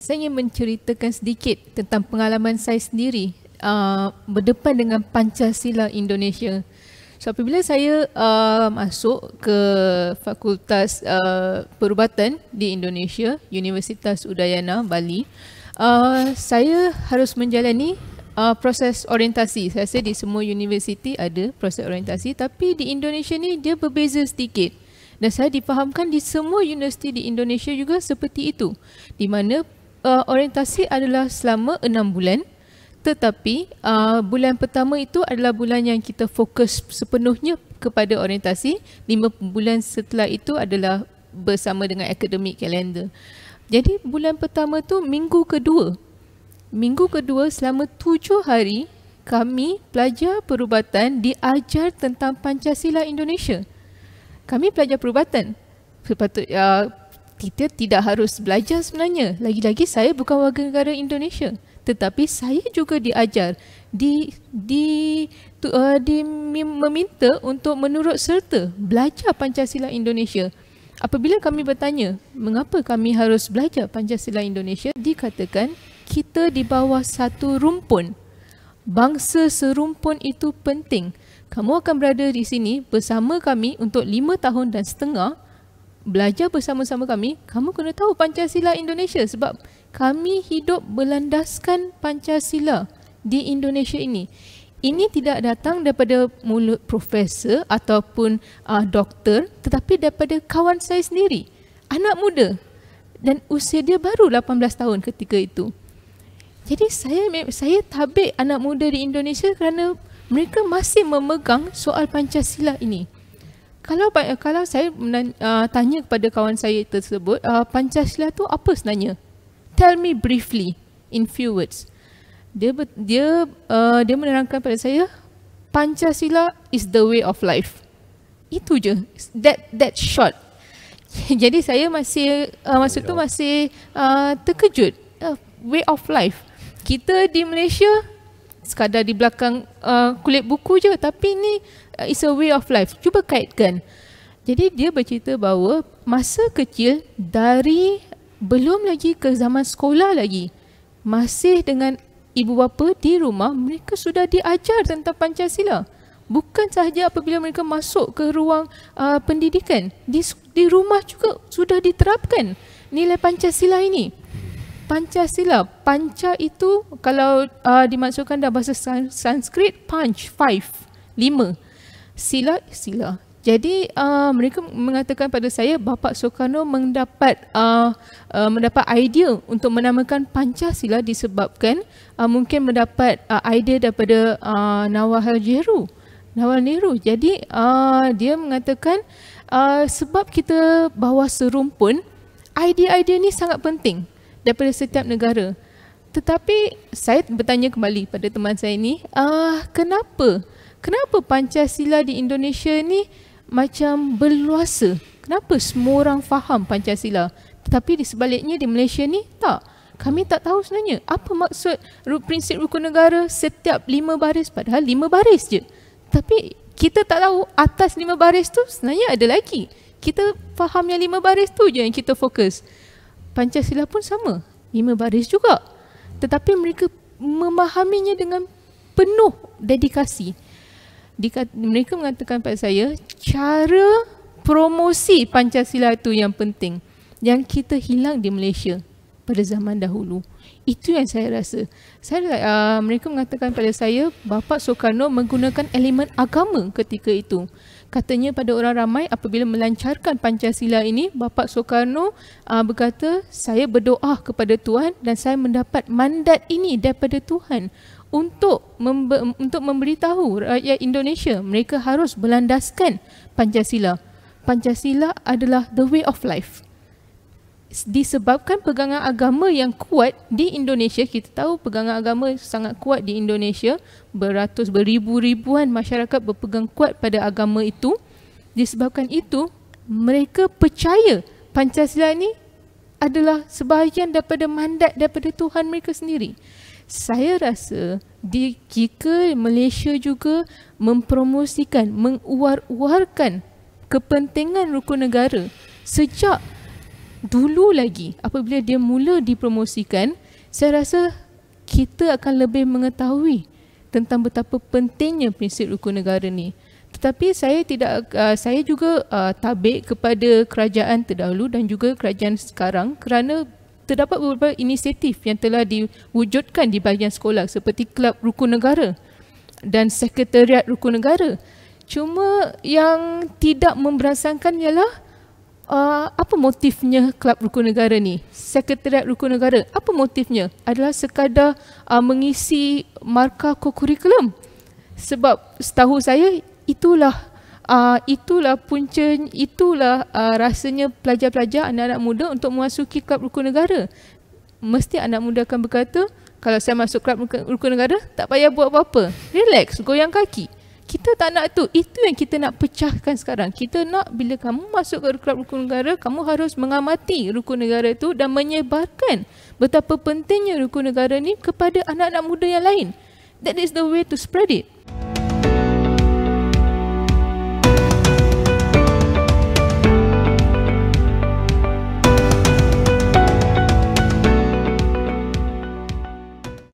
Saya ingin menceritakan sedikit tentang pengalaman saya sendiri berdepan dengan Pancasila Indonesia. So, apabila saya masuk ke Fakultas Perubatan di Indonesia, Universitas Udayana, Bali, saya harus menjalani proses orientasi. Saya rasa di semua universiti ada proses orientasi, tapi di Indonesia ni dia berbeza sedikit. Dan saya difahamkan di semua universiti di Indonesia juga seperti itu, di mana orientasi adalah selama 6 bulan, tetapi bulan pertama itu adalah bulan yang kita fokus sepenuhnya kepada orientasi. 5 bulan setelah itu adalah bersama dengan akademik kalender. Jadi bulan pertama tu minggu kedua selama 7 hari kami pelajar perubatan diajar tentang Pancasila Indonesia. Kami pelajar perubatan, kita tidak harus belajar sebenarnya. Lagi-lagi saya bukan warga negara Indonesia, tetapi saya juga diajar, meminta untuk menurut serta belajar Pancasila Indonesia. Apabila kami bertanya mengapa kami harus belajar Pancasila Indonesia, dikatakan kita di bawah satu rumpun. Bangsa serumpun itu penting. Kamu akan berada di sini bersama kami untuk 5 tahun dan setengah, belajar bersama-sama kami. Kamu kena tahu Pancasila Indonesia sebab kami hidup berlandaskan Pancasila di Indonesia ini. Ini tidak datang daripada mulut profesor ataupun doktor, tetapi daripada kawan saya sendiri, anak muda, dan usia dia baru 18 tahun ketika itu. Jadi saya tabik anak muda di Indonesia kerana mereka masih memegang soal Pancasila ini. Kalau saya tanya kepada kawan saya tersebut, Pancasila tu apa sebenarnya? Tell me briefly in few words. Dia menerangkan pada saya, Pancasila is the way of life. Itu je. That short. Jadi saya masih masa tu masih terkejut. Way of life. Kita di Malaysia sekadar di belakang kulit buku je, tapi ni it's a way of life. Cuba kaitkan. Jadi dia bercerita bahawa masa kecil, dari belum lagi ke zaman sekolah lagi, masih dengan ibu bapa di rumah, mereka sudah diajar tentang Pancasila. Bukan sahaja apabila mereka masuk ke ruang pendidikan, di rumah juga sudah diterapkan nilai Pancasila ini. Pancasila, panca itu kalau dimaksudkan dalam bahasa Sanskrit, punch, 5. Sila. Jadi mereka mengatakan pada saya, Bapa Sukarno mendapat idea untuk menamakan Pancasila disebabkan mungkin mendapat idea daripada Nawal Nehru. Jadi dia mengatakan sebab kita bawah serumpun, idea-idea ni sangat penting daripada setiap negara. Tetapi saya bertanya kembali pada teman saya ni, kenapa Pancasila di Indonesia ni macam berluasa? Kenapa semua orang faham Pancasila, tetapi di sebaliknya di Malaysia ni tak? Kami tak tahu sebenarnya apa maksud prinsip rukun negara setiap 5 baris, padahal 5 baris je. Tapi kita tak tahu atas 5 baris tu sebenarnya ada lagi. Kita faham yang 5 baris tu je yang kita fokus. Pancasila pun sama, 5 baris juga. Tetapi mereka memahaminya dengan penuh dedikasi. Mereka mengatakan pada saya, cara promosi Pancasila itu yang penting, yang kita hilang di Malaysia pada zaman dahulu. Itu yang saya rasa. Mereka mengatakan pada saya, Bapa Sukarno menggunakan elemen agama ketika itu. Katanya pada orang ramai apabila melancarkan Pancasila ini, Bapa Sukarno berkata, saya berdoa kepada Tuhan dan saya mendapat mandat ini daripada Tuhan untuk memberitahu rakyat Indonesia mereka harus berlandaskan Pancasila. Pancasila adalah the way of life. Disebabkan pegangan agama yang kuat di Indonesia, kita tahu pegangan agama sangat kuat di Indonesia, beribu-ribuan masyarakat berpegang kuat pada agama itu. Disebabkan itu, mereka percaya Pancasila ini adalah sebahagian daripada mandat daripada Tuhan mereka sendiri. Saya rasa jika Malaysia juga mempromosikan, menguar-uarkan kepentingan rukun negara sejak dulu lagi apabila dia mula dipromosikan, saya rasa kita akan lebih mengetahui tentang betapa pentingnya prinsip rukun negara ni. Tetapi saya juga tabik kepada kerajaan terdahulu dan juga kerajaan sekarang kerana terdapat beberapa inisiatif yang telah diwujudkan di bahagian sekolah seperti Kelab Rukun Negara dan Sekretariat Rukun Negara. Cuma yang tidak memberasakan ialah apa motifnya Kelab Rukun Negara ni? Sekretariat Rukun Negara, apa motifnya? Adalah sekadar mengisi markah kokurikulum. Sebab setahu saya itulah punca, rasanya pelajar-pelajar, anak-anak muda untuk memasuki Kelab Rukun Negara. Mesti anak muda akan berkata, kalau saya masuk Kelab Rukun Negara, tak payah buat apa-apa. Relax, goyang kaki. Kita tak nak tu. Itu yang kita nak pecahkan sekarang. Kita nak bila kamu masuk ke Kelab Rukun Negara, kamu harus mengamati Rukun Negara itu dan menyebarkan betapa pentingnya Rukun Negara ni kepada anak-anak muda yang lain. That is the way to spread it.